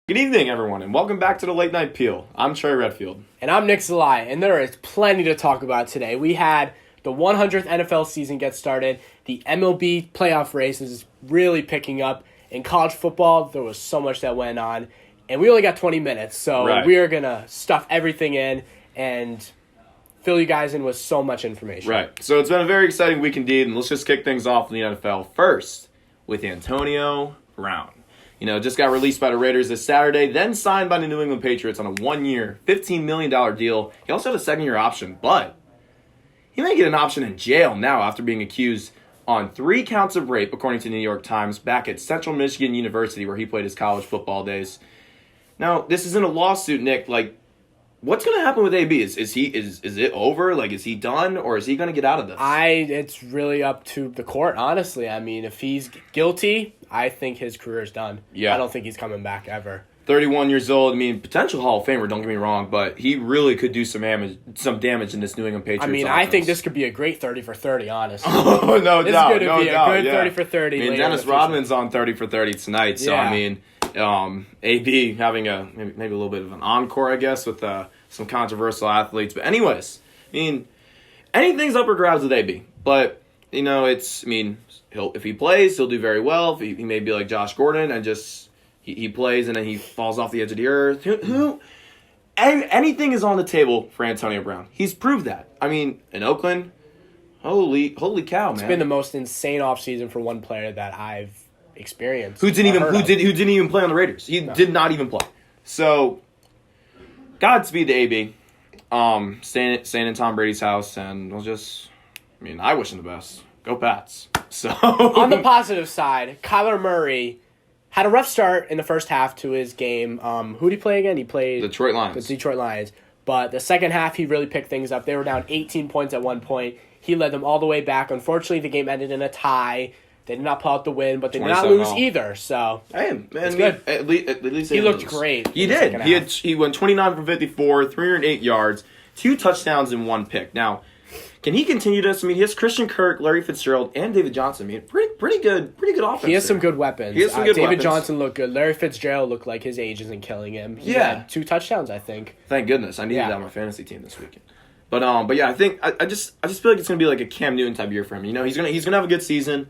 Good evening, everyone, and welcome back to the Late Night Peel. I'm Trey Redfield. And I'm Nick Zelai, and there is plenty to talk about today. We had the 100th NFL season get started. The MLB playoff race is really picking up. In college football, there was so much that went on, and we only got 20 minutes, so we are going to stuff everything in and fill you guys in with so much information. Right. So it's been a very exciting week indeed, and let's just kick things off in the NFL first with Antonio Brown. Just got released by the Raiders this Saturday, then signed by the New England Patriots on a 1-year, $15 million deal. He also had a second-year option, but he may get an option in jail now after being accused on 3 counts of rape, according to the New York Times, back at Central Michigan University, where he played his college football days. Now, this isn't a lawsuit, Nick. What's going to happen with AB? Is it over? Is he done, or is he going to get out of this? It's really up to the court, honestly. I mean, if he's guilty, I think his career is done. Yeah. I don't think he's coming back ever. 31 years old. I mean, potential Hall of Famer, don't get me wrong, but he really could do some damage in this New England Patriots offense. I think this could be a great 30 for 30, honestly. Oh, no this doubt. This is going to be a good 30 for 30. I mean, Dennis Rodman's on 30 for 30 tonight, so AB having maybe a little bit of an encore, I guess, with some controversial athletes. But anyways, anything's up for grabs with AB. But, if he plays, he'll do very well. He may be like Josh Gordon and just he plays and then he falls off the edge of the earth. Anything is on the table for Antonio Brown. He's proved that. In Oakland, holy cow, man. It's been the most insane offseason for one player that I've experienced. Who didn't even play on the Raiders. He did not even play. So, Godspeed to AB. Staying in Tom Brady's house, and I wish him the best. Go Pats. So on the positive side, Kyler Murray had a rough start in the first half to his game. Who did he play again? He played Detroit Lions. The Detroit Lions. But the second half, he really picked things up. They were down 18 points at one point. He led them all the way back. Unfortunately, the game ended in a tie. They did not pull out the win, but they did not lose either. So it's good. At least he looked great. He did. He went 29 for 54, 308 yards, 2 touchdowns, and 1 pick. Now, can he continue this? He has Christian Kirk, Larry Fitzgerald, and David Johnson. Pretty good offense. He has some good weapons. David Johnson looked good. Larry Fitzgerald looked like his age isn't killing him. He had 2 touchdowns, I think. Thank goodness. I needed that on my fantasy team this weekend. But yeah, I just feel like it's gonna be like a Cam Newton type year for him. He's gonna have a good season.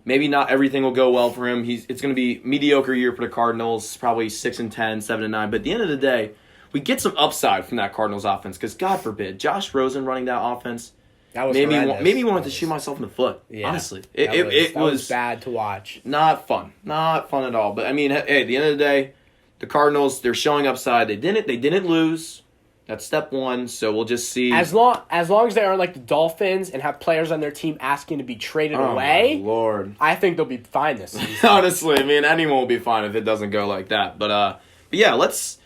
Maybe not everything will go well for him. It's gonna be a mediocre year for the Cardinals, probably 6-10, 7-9. But at the end of the day, we get some upside from that Cardinals offense because, God forbid, Josh Rosen running that offense maybe wanted to shoot myself in the foot. Yeah, honestly, it was bad to watch. Not fun at all. But hey, at the end of the day, the Cardinals, they're showing upside. They didn't lose. That's step one. So we'll just see. As long as they aren't like the Dolphins and have players on their team asking to be traded away, my Lord, I think they'll be fine this season. Honestly, anyone will be fine if it doesn't go like that. But yeah, let's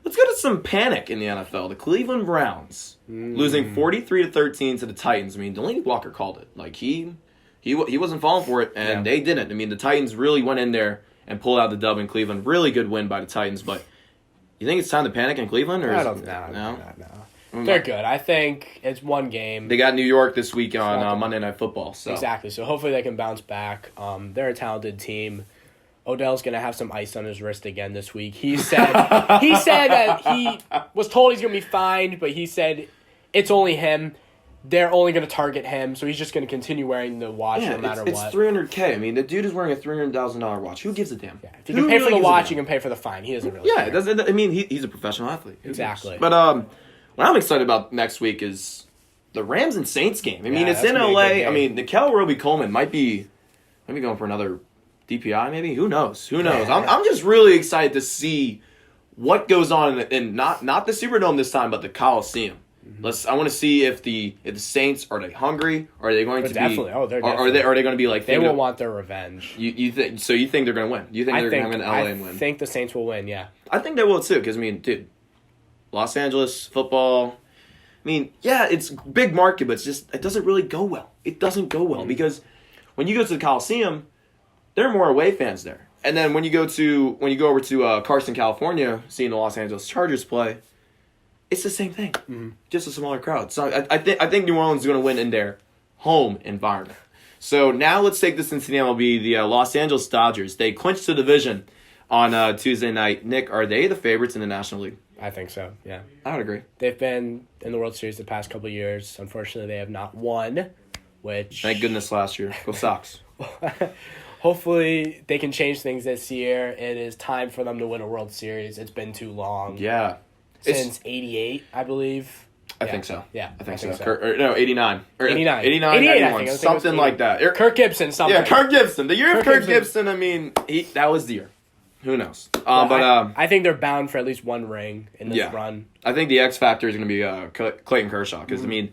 go to some panic in the NFL. The Cleveland Browns losing 43-13 to the Titans. Delaney Walker called it. He wasn't falling for it, and they didn't. The Titans really went in there and pulled out the dub in Cleveland. Really good win by the Titans. But you think it's time to panic in Cleveland? Or I don't know. No. They're good. I think it's one game. They got New York this week on Monday Night Football. So. Exactly. So hopefully they can bounce back. They're a talented team. Odell's going to have some ice on his wrist again this week. He said that he was told he's going to be fined, but he said it's only him. They're only going to target him, so he's just going to continue wearing the watch no matter what. It's $300K. The dude is wearing a $300,000 watch. Who gives a damn? Yeah. If you can pay for the watch, you can pay for the fine. He doesn't really care. He's a professional athlete. Exactly. But what I'm excited about next week is the Rams and Saints game. It's in LA. Nikel Roby-Coleman might be going for another DPI maybe? Who knows? I'm just really excited to see what goes on in not the Superdome this time, but the Coliseum. Mm-hmm. I want to see if the Saints, are they hungry? Are they going to definitely. be? Oh, they're definitely. Are they going to be like? They will want their revenge. You think they're going to win? You think they're going to come into LA and win? I think the Saints will win. Yeah, I think they will too. Because dude, Los Angeles football. It's big market, but it doesn't really go well. It doesn't go well because when you go to the Coliseum, there are more away fans there. And then when you go over to Carson, California, seeing the Los Angeles Chargers play, it's the same thing, just a smaller crowd. So I think New Orleans is going to win in their home environment. So now let's take this into the MLB. The Los Angeles Dodgers, they clinched the division on Tuesday night. Nick, are they the favorites in the National League? I think so, yeah. I would agree. They've been in the World Series the past couple of years. Unfortunately, they have not won, which... Thank goodness last year. Go Sox. Hopefully, they can change things this year. It is time for them to win a World Series. It's been too long. Yeah. Since 88, I believe. I think so. Yeah, I think so. No, 89. 89. 89, 88, 91. I think. Something like that. Kirk Gibson, something. Yeah, Kirk Gibson. The year of Kirk Gibson. Gibson, I mean, that was the year. Who knows? I think they're bound for at least one ring in this run. I think the X factor is going to be Clayton Kershaw because, I mean,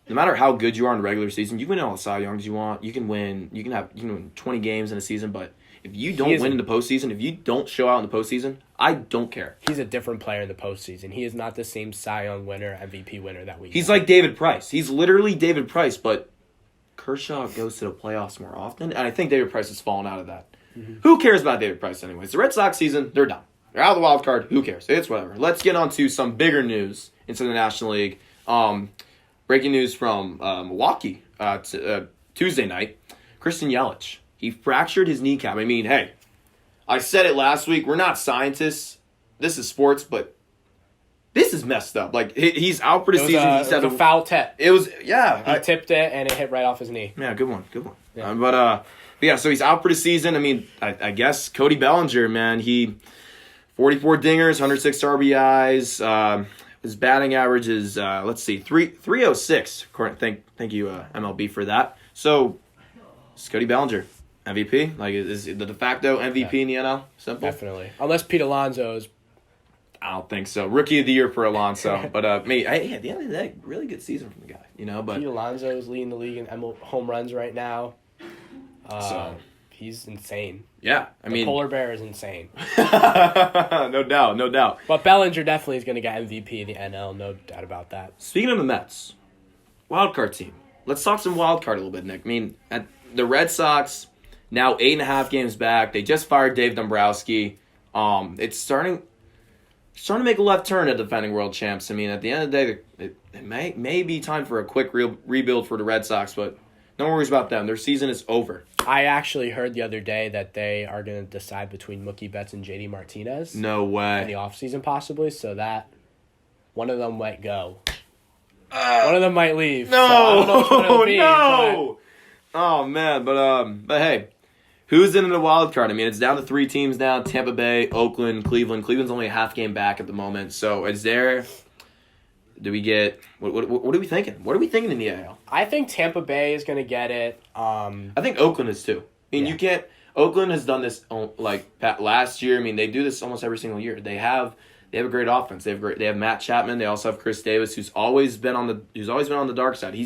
no matter how good you are in the regular season, you can win all the Cy Youngs you want. You can win 20 games in a season, but if you don't win in the postseason, if you don't show out in the postseason, I don't care. He's a different player in the postseason. He is not the same Cy Young winner, MVP winner that we He's like David Price. He's literally David Price, but Kershaw goes to the playoffs more often, and I think David Price has fallen out of that. Mm-hmm. Who cares about David Price anyways? The Red Sox season, they're done. They're out of the wild card. Who cares? It's whatever. Let's get on to some bigger news into the National League. Breaking news from Milwaukee Tuesday night. Christian Yelich. He fractured his kneecap. I mean, hey, I said it last week. We're not scientists. This is sports, but this is messed up. Like, he's out for the season. It was a foul tip. It was, He tipped it, and it hit right off his knee. Yeah, good one. Yeah. But so he's out for the season. I mean, I guess Cody Bellinger, man, he 44 dingers, 106 RBIs. His batting average is, 306. Thank you, MLB, for that. So, it's Cody Bellinger, MVP. Like, is the de facto MVP in the NL? Simple. Definitely. Unless Pete Alonso is... I don't think so. Rookie of the year for Alonso. But, at the end of the day, really good season from the guy, But Pete Alonso is leading the league in home runs right now. He's insane. Yeah, the polar bear is insane. No doubt. But Bellinger definitely is going to get MVP in the NL, no doubt about that. Speaking of the Mets, wild card team. Let's talk some wild card a little bit, Nick. I mean, the Red Sox now 8.5 games back. They just fired Dave Dombrowski. It's starting to make a left turn at defending world champs. I mean, at the end of the day, it may be time for a quick rebuild for the Red Sox, but no worries about them. Their season is over. I actually heard the other day that they are going to decide between Mookie Betts and JD Martinez. No way. In the offseason, possibly, so that one of them might go. One of them might leave. No, so I don't know which one it'll be, no. Oh, man, but hey, who's in the wild card? I mean, it's down to 3 teams now: Tampa Bay, Oakland, Cleveland. Cleveland's only a half game back at the moment. So is there... Do we get... What are we thinking? What are we thinking in the AL? I think Tampa Bay is going to get it. I think Oakland is too. I mean, you can't... Oakland has done this like last year. I mean, they do this almost every single year. They have a great offense. They have Matt Chapman. They also have Chris Davis, who's always been on the dark side.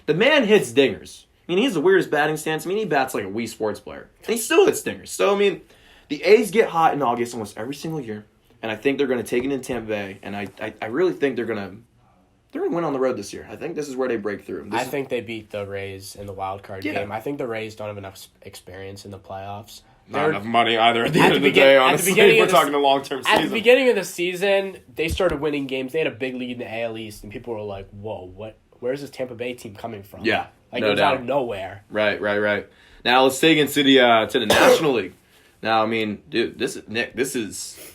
The man hits dingers. I mean, he has the weirdest batting stance. I mean, he bats like a Wii Sports player. And he still hits dingers. So, I mean, the A's get hot in August almost every single year. And I think they're going to take it in Tampa Bay. And I really think they're going to win on the road this year. I think this is where they break through. I think they beat the Rays in the wild card game. I think the Rays don't have enough experience in the playoffs. Not enough money either at the end of the day, honestly. We're talking a long-term season. At the beginning of the season, they started winning games. They had a big lead in the AL East, and people were like, whoa, where's this Tampa Bay team coming from? Yeah, it was out of nowhere. Right. Now, let's take it to the National League. Now, I mean, dude, this is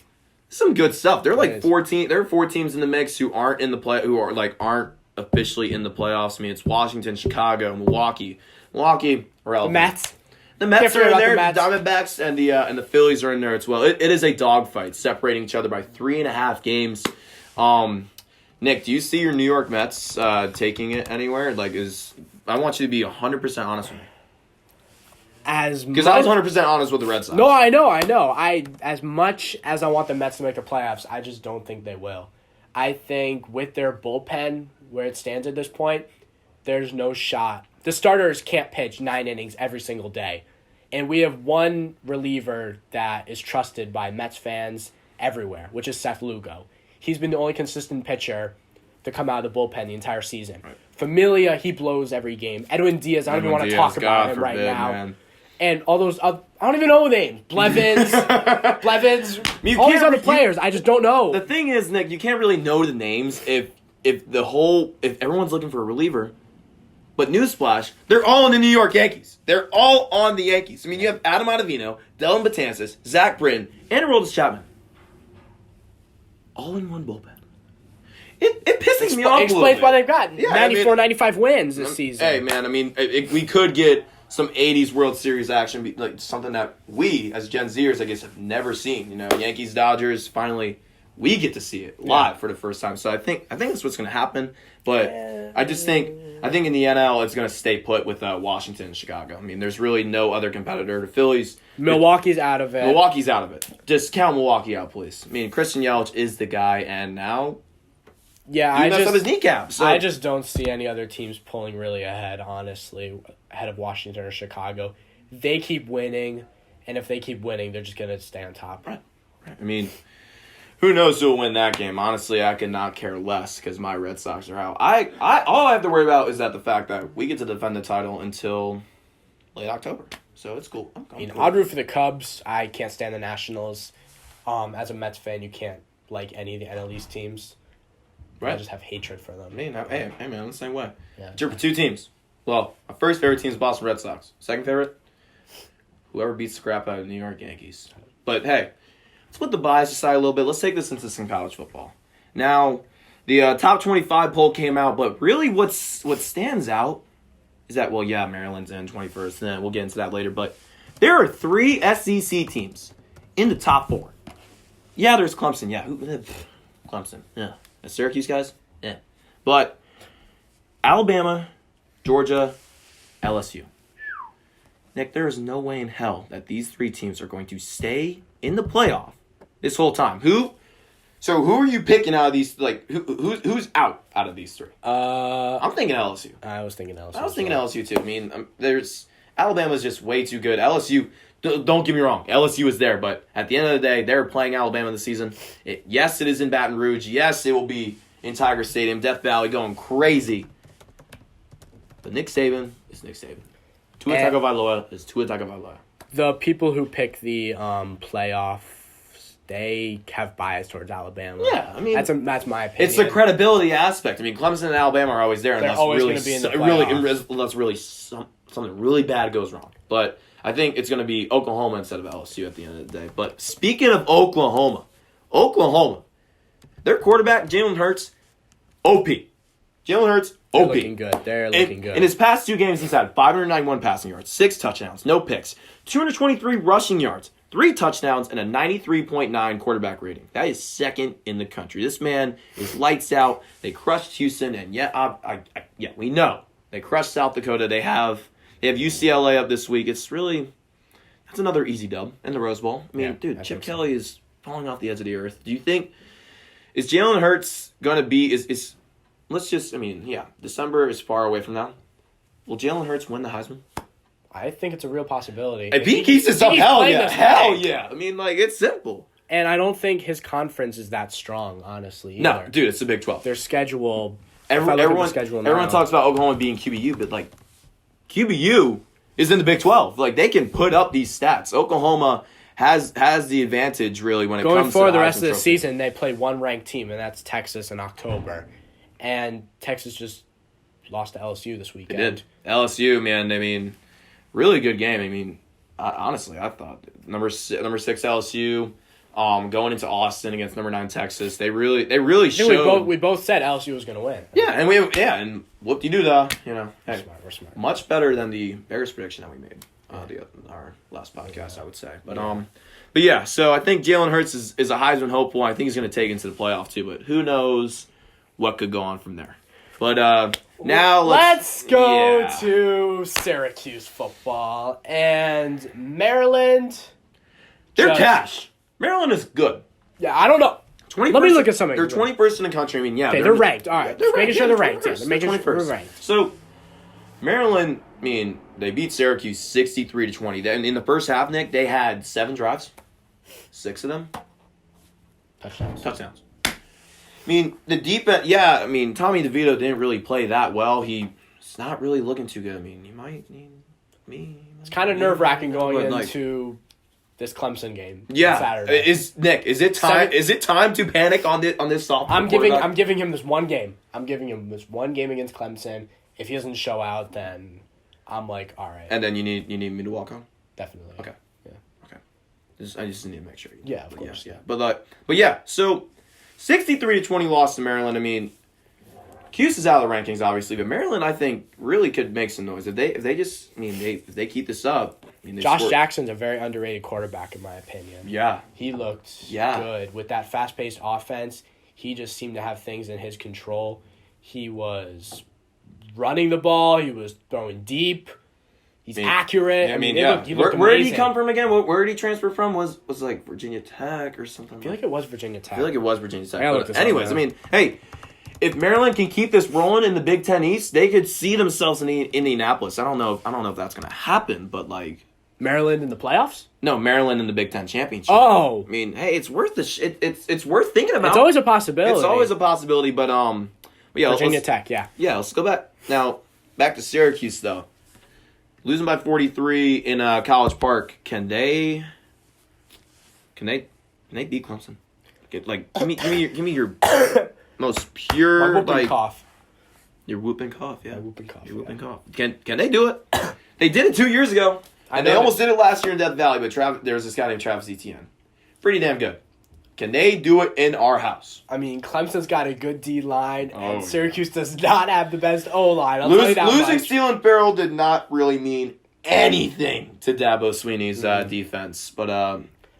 some good stuff. There are like 14. There are 4 teams in the mix who aren't aren't officially in the playoffs. I mean, it's Washington, Chicago, Milwaukee, relevant. The Mets are in there. The Diamondbacks and the Phillies are in there as well. It is a dogfight, separating each other by 3.5 games. Nick, do you see your New York Mets taking it anywhere? I want you to be 100% honest with me. Because I was 100% honest with the Red Sox. No, I know. As much as I want the Mets to make the playoffs, I just don't think they will. I think with their bullpen, where it stands at this point, there's no shot. The starters can't pitch 9 innings every single day. And we have one reliever that is trusted by Mets fans everywhere, which is Seth Lugo. He's been the only consistent pitcher to come out of the bullpen the entire season. Right. Familia, he blows every game. Edwin Diaz, I don't even want to talk about him right now. Man. And all those, I don't even know names. Blevins, all these other players, I just don't know. The thing is, Nick, you can't really know the names if everyone's looking for a reliever, But newsflash, they're all on the New York Yankees. They're all on the Yankees. I mean, you have Adam Ottavino, Dylan Betances, Zach Britton, and Aroldis Chapman. All in one bullpen. It pisses me off a little Explains bit. why they've got 95 wins this season. Hey, man, I mean, we could get some 80s World Series action, like something that we, as Gen Zers, I guess, have never seen. You know, Yankees, Dodgers, finally, we get to see it live for the first time. So I think that's what's going to happen. But I think in the NL, it's going to stay put with Washington and Chicago. I mean, there's really no other competitor. The Phillies. Milwaukee's out of it. Milwaukee's out of it. Just count Milwaukee out, please. I mean, Christian Yelich is the guy, and now he messed up his kneecap. So. I just don't see any other teams pulling really ahead, honestly, ahead of Washington or Chicago. They keep winning, and if they keep winning, they're just going to stay on top. Right. I mean, who knows who will win that game? Honestly, I could not care less because my Red Sox are out. All I have to worry about is that the fact that we get to defend the title until late October. So it's cool. I'd root for the Cubs. I can't stand the Nationals. As a Mets fan, you can't like any of the NL East teams. Right. I just have hatred for them. Hey, man, I'm the same way. Yeah. Cheer for two teams. Well, my first favorite team is Boston Red Sox. Second favorite, whoever beats the crap out of the New York Yankees. But hey, let's put the bias aside a little bit. Let's take this into some college football. Now, the top 25 poll came out, but really what stands out is that, well, yeah, Maryland's in 21st, and we'll get into that later, but there are 3 SEC teams in the top 4. Yeah, there's Clemson. Yeah, Clemson. Yeah. The Syracuse guys? Yeah. But Alabama, Georgia, LSU. Nick, there is no way in hell that these 3 teams are going to stay in the playoff this whole time. Who are you picking out of these? Like, who's out of these 3? I'm thinking LSU. I was thinking LSU. LSU too. I mean, Alabama's just way too good. LSU. Don't get me wrong, LSU is there, but at the end of the day, they're playing Alabama this season. Yes, it is in Baton Rouge. Yes, it will be in Tiger Stadium, Death Valley, going crazy. But Nick Saban is Nick Saban. Tua Tagovailoa is Tua Tagovailoa. The people who pick the playoffs, they have bias towards Alabama. Yeah, I mean that's my opinion. It's the credibility aspect. I mean, Clemson and Alabama are always there, and They're always going to be in the playoffs. Unless really something really bad goes wrong. But I think it's going to be Oklahoma instead of LSU at the end of the day. But speaking of Oklahoma, their quarterback, Jalen Hurts, OP. Jalen Hurts, OP. They're looking good. They're looking good. In his past 2 games, he's had 591 passing yards, 6 touchdowns, no picks, 223 rushing yards, 3 touchdowns, and a 93.9 quarterback rating. That is second in the country. This man is lights out. They crushed Houston, and we know. They crushed South Dakota. They have UCLA up this week. That's another easy dub in the Rose Bowl. I mean, dude, Chip Kelly is falling off the edge of the earth. Do you think, is Jalen Hurts going to be, December is far away from now. Will Jalen Hurts win the Heisman? I think it's a real possibility. If he keeps this up, hell yeah. I mean, it's simple. And I don't think his conference is that strong, honestly. Either. No, dude, it's the Big 12. Their schedule, everyone talks about Oklahoma being QBU, but, QBU is in the Big 12. They can put up these stats. Oklahoma has the advantage, really, when it comes to going forward the rest of the trophy. season. They play one ranked team, and that's Texas in October. And Texas just lost to LSU this weekend. They did. LSU, man, I mean, really good game. I mean, honestly, I thought number 6 LSU, going into Austin against number 9 Texas. They really showed. We both said LSU was going to win. Yeah, and whoop-de-doo-dah, hey, we're smart. Much better than the Bears prediction that we made our last podcast, I would say. But yeah, so I think Jalen Hurts is a Heisman hopeful. I think he's going to take it into the playoff too, but who knows what could go on from there. But now let's go to Syracuse football and Maryland. They're cash. Maryland is good. Yeah, I don't know. Let me look at something. They're 21st in the country. I mean, yeah. Okay, they're ranked. All right. They're making sure they're ranked. They're making sure they're ranked. So, Maryland, I mean, they beat Syracuse 63-20. Then in the first half, Nick, they had 7 drives. 6 of them. Touchdowns. I mean, the defense, Tommy DeVito didn't really play that well. He's not really looking too good. I mean, you might need me. It's kind of nerve-wracking going into this Clemson game. Yeah, on Saturday. Is it time? Is it time to panic on this sophomore? I'm giving him this one game. I'm giving him this one game against Clemson. If he doesn't show out, then I'm like, all right. And then you need me to walk on? Definitely. Okay. Yeah. Okay. I just need to make sure. Yeah, of course. Yeah. But yeah, so 63-20 loss to Maryland. I mean, Cuse is out of the rankings, obviously, but Maryland, I think, really could make some noise if they keep this up. I mean, Josh Jackson's a very underrated quarterback, in my opinion. Yeah. He looked good with that fast-paced offense. He just seemed to have things in his control. He was running the ball. He was throwing deep. He's accurate. He looked where did he come from again? Where did he transfer from? Was like Virginia Tech or something? I feel like it was Virginia Tech. Anyways, I mean, hey, if Maryland can keep this rolling in the Big Ten East, they could see themselves in Indianapolis. I don't know if that's going to happen, but like Maryland in the playoffs? No, Maryland in the Big Ten championship. Oh, I mean, hey, it's worth it's worth thinking about. It's always a possibility. But yeah, Virginia Tech, yeah. Yeah, let's go back to Syracuse though. Losing by 43 in College Park, can they beat Clemson? Give me your most pure My whooping cough. Your whooping cough, yeah. My whooping cough. Your whooping cough. Can they do it? They did it 2 years ago. And they almost did it last year in Death Valley, but there was this guy named Travis Etienne. Pretty damn good. Can they do it in our house? I mean, Clemson's got a good D-line, and Syracuse does not have the best O-line. Losing Steele and Farrell did not really mean anything to Dabo Sweeney's defense. But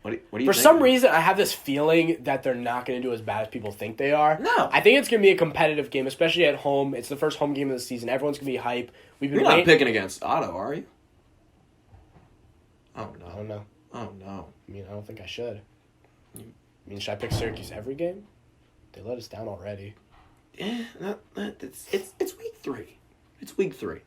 what do you think? For some reason, I have this feeling that they're not going to do as bad as people think they are. No. I think it's going to be a competitive game, especially at home. It's the first home game of the season. Everyone's going to be hype. You're not picking against Otto, are you? Oh, no. I don't know. Oh, no. I mean, I don't think I should. I mean, should I pick Syracuse every game? They let us down already. Yeah, it's week 3. It's week 3.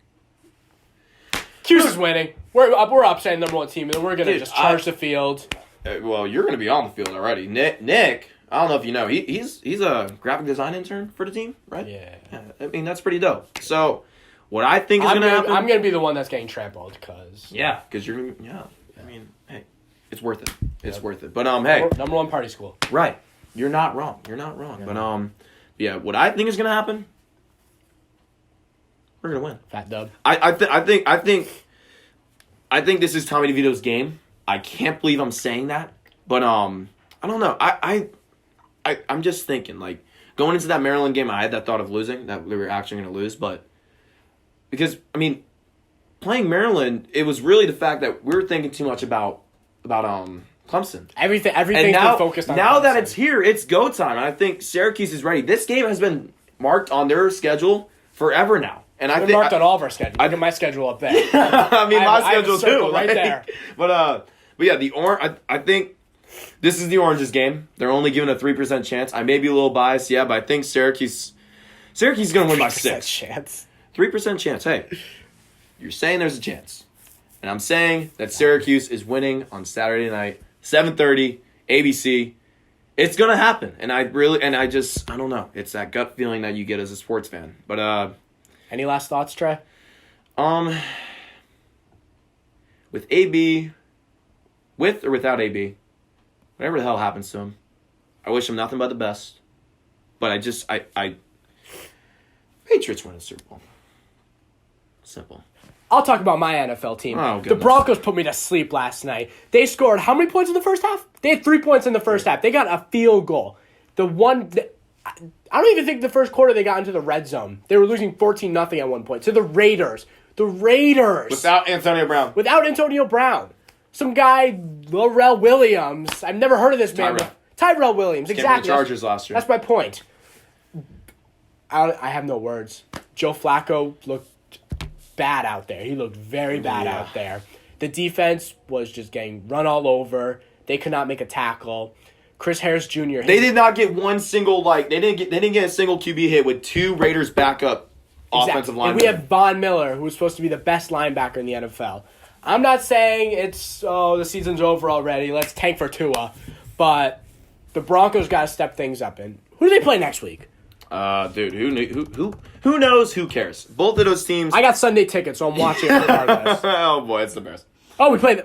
Cuse is winning. We're upsetting number 1 team, and we're going to just charge the field. Well, you're going to be on the field already. Nick, I don't know if you know, he's a graphic design intern for the team, right? Yeah. I mean, that's pretty dope. So, what I think is going to happen... I'm going to be the one that's getting trampled, because... Yeah, because you're going to... Yeah. I mean, hey, it's worth it. It's worth it. But, hey... Number 1 party school. Right. You're not wrong. But, yeah, what I think is going to happen... We're going to win. Fat dub. I think this is Tommy DeVito's game. I can't believe I'm saying that. But, I don't know. I'm just thinking, like, going into that Maryland game, I had that thought of losing, that we were actually going to lose, but... Because, I mean, playing Maryland, it was really the fact that we were thinking too much about Clemson. Everything's been focused on now Clemson. that it's here, it's go time. And I think Syracuse is ready. This game has been marked on their schedule forever now. And I think marked on all of our schedules. I got my schedule up there. I mean, my schedule too. Right there. But yeah, the orange. I think this is the Oranges game. They're only given a 3% chance. I may be a little biased, yeah, but I think Syracuse is going to win by 6. Chance. 3% chance. Hey, you're saying there's a chance. And I'm saying that Syracuse is winning on Saturday night, 7:30, ABC. It's going to happen. And I don't know. It's that gut feeling that you get as a sports fan. But, any last thoughts, Trey? With AB, with or without AB, whatever the hell happens to him, I wish him nothing but the best. But Patriots win a Super Bowl. Simple. I'll talk about my NFL team. Oh, the Broncos put me to sleep last night. They scored how many points in the first half? They had 3 points in the first half. They got a field goal. I don't even think the first quarter they got into the red zone. They were losing 14-0 at one point to the Raiders. The Raiders. Without Antonio Brown. Some guy, Laurel Williams. I've never heard of this man. Tyrell Williams, exactly. The Chargers last year. That's my point. I have no words. Joe Flacco looked bad out there. He looked very bad out there. The defense was just getting run all over. They could not make a tackle. Chris Harris Jr. They did not get one single they didn't get a single QB hit with 2 Raiders backup offensive linemen. And we have Von Miller, who was supposed to be the best linebacker in the NFL. I'm not saying the season's over already. Let's tank for Tua, but the Broncos got to step things up. And who do they play next week? Dude, who knows? Who cares? Both of those teams. I got Sunday tickets, so I'm watching it regardless. Oh boy, it's the Bears. Oh, we play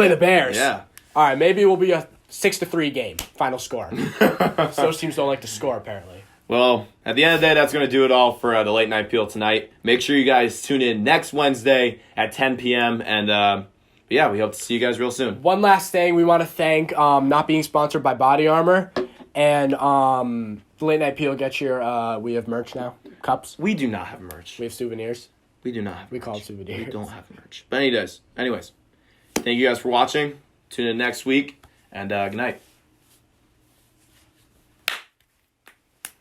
the Bears. Yeah. All right, maybe it will be a 6-3 game final score. So those teams don't like to score apparently. Well, at the end of the day, that's going to do it all for the Late Night Peel tonight. Make sure you guys tune in next Wednesday at 10 p.m. And, yeah, we hope to see you guys real soon. One last thing, we want to thank not being sponsored by Body Armor. And the Late Night Peel gets your, we have merch now, cups. We do not have merch. We have souvenirs. We do not have merch. We call it souvenirs. We don't have merch. But anyways, thank you guys for watching. Tune in next week, and good night.